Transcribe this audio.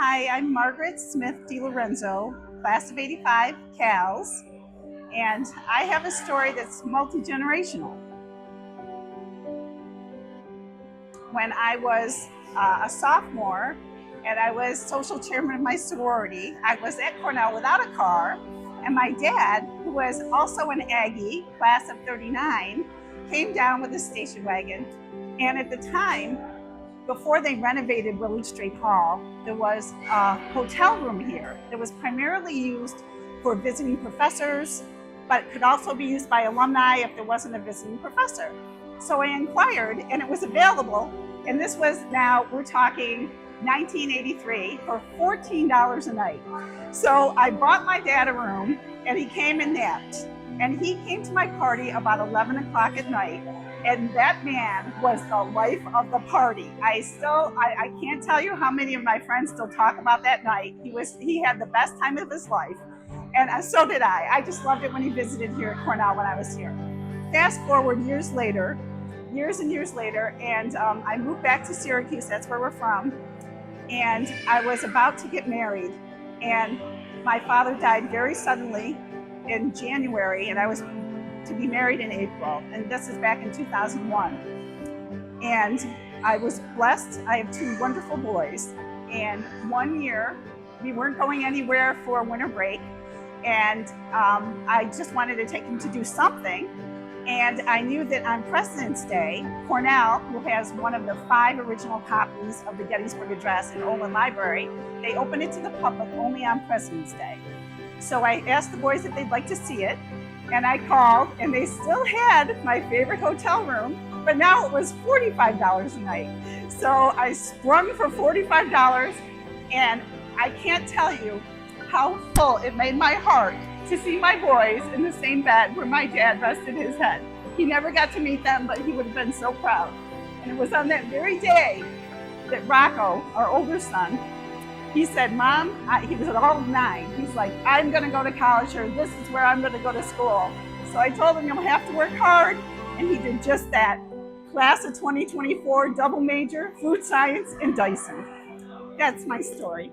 Hi, I'm Margaret DeLorenzo, class of '85, CALS, and I have a story that's multi-generational. When I was a sophomore and I was social chairman of my sorority, I was at Cornell without a car, and my dad, who was also an Aggie, class of '39, came down with a station wagon. And at the time, before they renovated Willard Straight Hall, there was a hotel room here that was primarily used for visiting professors, but could also be used by alumni if there wasn't a visiting professor. So I inquired, and it was available, and this was now, we're talking 1983, for $14 a night. So I bought my dad a room, and he came and napped. And he came to my party about 11 o'clock at night, and that man was the life of the party. I can't tell you how many of my friends still talk about that night. He had the best time of his life, and so did I. I just loved it when he visited here at Cornell when I was here. Fast forward years and years later, and I moved back to Syracuse, that's where we're from, and I was about to get married, and my father died very suddenly in January, and I was to be married in April, and this is back in 2001. And I was blessed. I have two wonderful boys, and one year we weren't going anywhere for winter break, and I just wanted to take him to do something. And I knew that on President's Day, Cornell, who has one of the 5 original copies of the Gettysburg Address in Olin Library, they open it to the public only on President's Day. So I asked the boys if they'd like to see it, and I called, and they still had my favorite hotel room, but now it was $45 a night. So I sprung for $45, and I can't tell you how full it made my heart to see my boys in the same bed where my dad rested his head. He never got to meet them, but he would have been so proud. And it was on that very day that Rocco, our older son, he said, Mom, he was all 9. He's like, I'm gonna go to college, or this is where I'm gonna go to school. So I told him, you'll have to work hard, and he did just that. Class of 2024, double major, food science, and Dyson. That's my story.